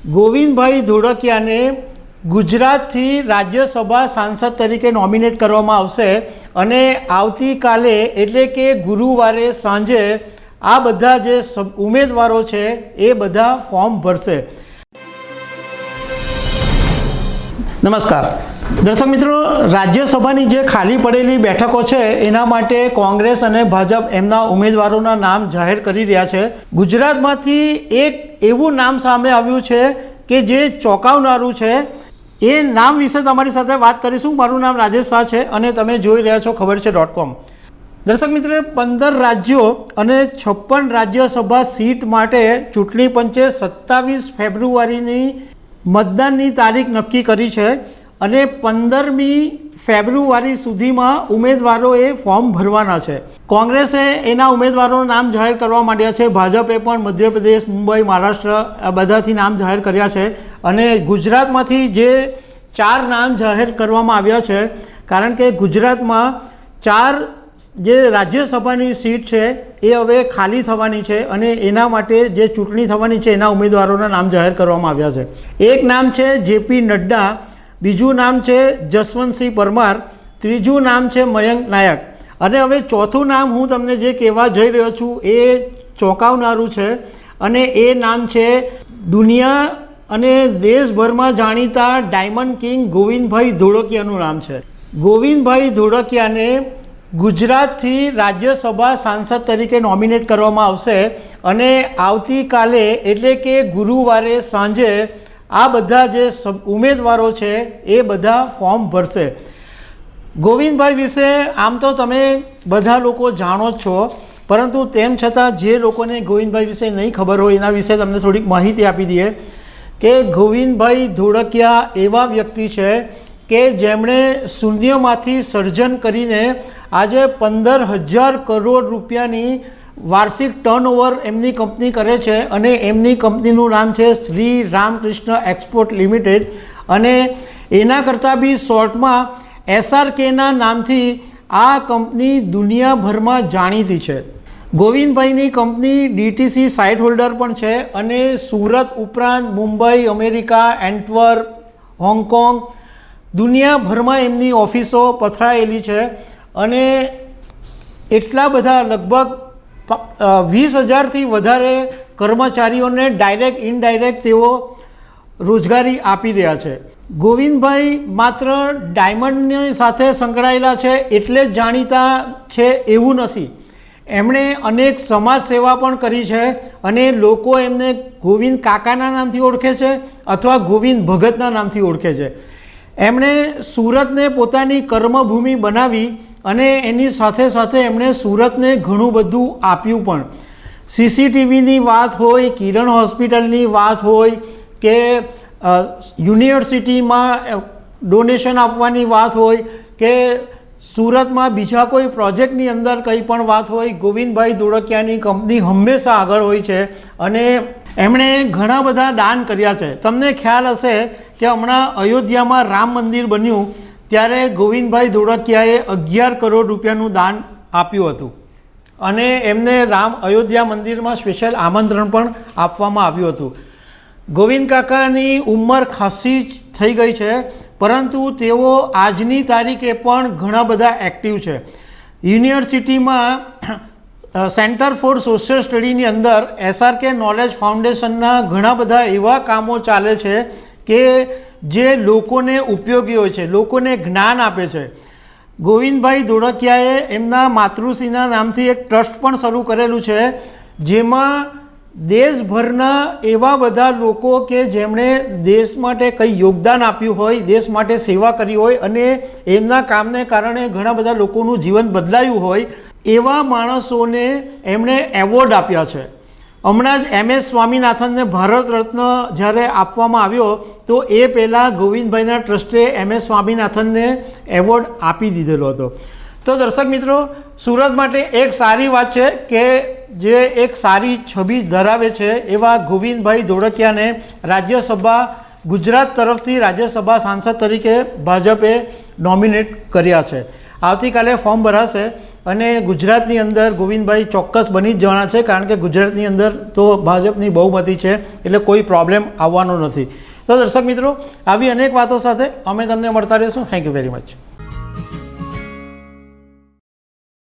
ગોવિંદભાઈ ધોળકિયાને ગુજરાતથી રાજ્યસભા સાંસદ તરીકે નોમિનેટ કરવામાં આવશે અને આવતીકાલે એટલે કે ગુરુવારે સાંજે આ બધા જે ઉમેદવારો છે એ બધા ફોર્મ ભરશે। નમસ્કાર દર્શક મિત્રો, રાજ્યસભાની જે ખાલી પડેલી બેઠકો છે એના માટે કોંગ્રેસ અને ભાજપ એમના ઉમેદવારોના નામ જાહેર કરી રહ્યા છે। ગુજરાતમાંથી એક એવું નામ સામે આવ્યું છે કે જે ચોંકાવનારું છે। એ નામ વિશે તમારી સાથે વાત કરીશું। મારું નામ રાજેશ શાહ છે અને તમે જોઈ રહ્યા છો ખબર છે .com। દર્શક મિત્રો, 15 રાજ્યો અને 56 રાજ્યસભા સીટ માટે ચૂંટણી પંચે 27 ફેબ્રુઆરીની મતદાનની તારીખ નક્કી કરી છે અને 15મી ફેબ્રુઆરી સુધીમાં ઉમેદવારોએ ફોર્મ ભરવાના છે। કોંગ્રેસે એના ઉમેદવારોના નામ જાહેર કરવા માંડ્યા છે, ભાજપે પણ મધ્યપ્રદેશ, મુંબઈ, મહારાષ્ટ્ર આ બધાથી નામ જાહેર કર્યા છે અને ગુજરાતમાંથી જે 4 નામ જાહેર કરવામાં આવ્યા છે, કારણ કે ગુજરાતમાં 4 જે રાજ્યસભાની સીટ છે એ હવે ખાલી થવાની છે અને એના માટે જે ચૂંટણી થવાની છે એના ઉમેદવારોના નામ જાહેર કરવામાં આવ્યા છે। એક નામ છે જેપી નડ્ડા, બીજું નામ છે જસવંતસિંહ પરમાર, ત્રીજું નામ છે મયંક નાયક અને હવે ચોથું નામ હું તમને જે કહેવા જઈ રહ્યો છું એ ચોંકાવનારું છે અને એ નામ છે દુનિયા અને દેશભરમાં જાણીતા ડાયમંડ કિંગ ગોવિંદભાઈ ધોળકિયાનું નામ છે। ગોવિંદભાઈ ધોળકિયાને ગુજરાતથી રાજ્યસભા સાંસદ તરીકે નોમિનેટ કરવામાં આવશે અને આવતીકાલે એટલે કે ગુરુવારે સાંજે આ બધા જે ઉમેદવારો છે એ બધા ફોર્મ ભરશે। ગોવિંદભાઈ વિશે આમ તો તમે બધા લોકો જાણો જ છો, પરંતુ તેમ છતાં જે લોકોને ગોવિંદભાઈ વિશે નહીં ખબર હોય એના વિશે તમને થોડીક માહિતી આપી દઈએ કે ગોવિંદભાઈ ધોળકિયા એવા વ્યક્તિ છે કે જેમણે શૂન્યમાંથી સર્જન કરીને આજે 15,000 કરોડ રૂપિયાની વાર્ષિક ટર્નઓવર એમની કંપની કરે છે અને એમની કંપનીનું નામ છે શ્રી રામકૃષ્ણ એક્સપોર્ટ લિમિટેડ અને એના કરતાં બી શોર્ટમાં SRKના નામથી આ કંપની દુનિયાભરમાં જાણીતી છે। ગોવિંદભાઈની કંપની DTC સાઇટ હોલ્ડર પણ છે અને સુરત ઉપરાંત મુંબઈ, અમેરિકા, એન્ટવર્પ, હોંગકોંગ દુનિયાભરમાં એમની ઓફિસો પથરાયેલી છે અને એટલા બધા લગભગ 20,000થી વધારે કર્મચારીઓને ડાયરેક્ટ ઇનડાયરેક્ટ તેઓ રોજગારી આપી રહ્યા છે। ગોવિંદભાઈ માત્ર ડાયમંડની સાથે સંકળાયેલા છે એટલે જ જાણીતા છે એવું નથી, એમણે અનેક સમાજ સેવા પણ કરી છે અને લોકો એમને ગોવિંદ કાકાના નામથી ઓળખે છે અથવા ગોવિંદ ભગતના નામથી ઓળખે છે। એમણે સુરતને પોતાની કર્મભૂમિ બનાવી અને એની સાથે સાથે એમણે સુરતને ઘણું બધું આપ્યું પણ। CCTVની વાત હોય, કિરણ હોસ્પિટલની વાત હોય કે યુનિવર્સિટીમાં ડોનેશન આપવાની વાત હોય કે સુરતમાં બીજા કોઈ પ્રોજેક્ટની અંદર કંઈ પણ વાત હોય, ગોવિંદભાઈ ધોળકિયાની કંપની હંમેશા આગળ હોય છે અને એમણે ઘણા બધા દાન કર્યા છે। તમને ખ્યાલ હશે કે હમણાં અયોધ્યામાં રામ મંદિર બન્યું ત્યારે ગોવિંદભાઈ ધોળકિયાએ 11 કરોડ રૂપિયાનું દાન આપ્યું હતું અને એમને અયોધ્યા મંદિરમાં સ્પેશિયલ આમંત્રણ પણ આપવામાં આવ્યું હતું। ગોવિંદ કાકાની ઉંમર ખાસી થઈ ગઈ છે, પરંતુ તેઓ આજની તારીખે પણ ઘણા બધા એક્ટિવ છે। યુનિવર્સિટીમાં સેન્ટર ફોર સોશિયલ સ્ટડીની અંદર SRK નોલેજ ફાઉન્ડેશનના ઘણા બધા એવા કામો ચાલે છે કે જે લોકોને ઉપયોગી હોય છે, લોકોને જ્ઞાન આપે છે। ગોવિંદભાઈ ધોળકિયાએ એમના માતૃશ્રીના નામથી એક ટ્રસ્ટ પણ શરૂ કરેલું છે જેમાં દેશભરના એવા બધા લોકો કે જેમણે દેશ માટે કંઈ યોગદાન આપ્યું હોય, દેશ માટે સેવા કરી હોય અને એમના કામને કારણે ઘણા બધા લોકોનું જીવન બદલાયું હોય એવા માણસોને એમણે એવોર્ડ આપ્યા છે। હમણાં જ MS સ્વામીનાથનને ભારત રત્ન જ્યારે આપવામાં આવ્યો તો એ પહેલાં ગોવિંદભાઈના ટ્રસ્ટે MS સ્વામીનાથનને એવોર્ડ આપી દીધેલો હતો। તો દર્શક મિત્રો, સુરત માટે એક સારી વાત છે કે જે એક સારી છબી ધરાવે છે એવા ગોવિંદભાઈ ધોળકિયાને રાજ્યસભા ગુજરાત તરફથી રાજ્યસભા સાંસદ તરીકે ભાજપે નોમિનેટ કર્યા છે। આવતીકાલે ફોર્મ ભરાશે અને ગુજરાતની અંદર ગોવિંદભાઈ ચોક્કસ બની જ જવાના છે, કારણ કે ગુજરાતની અંદર તો ભાજપની બહુમતી છે, એટલે કોઈ પ્રોબ્લેમ આવવાનો નથી. તો દર્શક મિત્રો, આવી અનેક વાતો સાથે અમે તમને મળતા રહીશું. Thank you very much.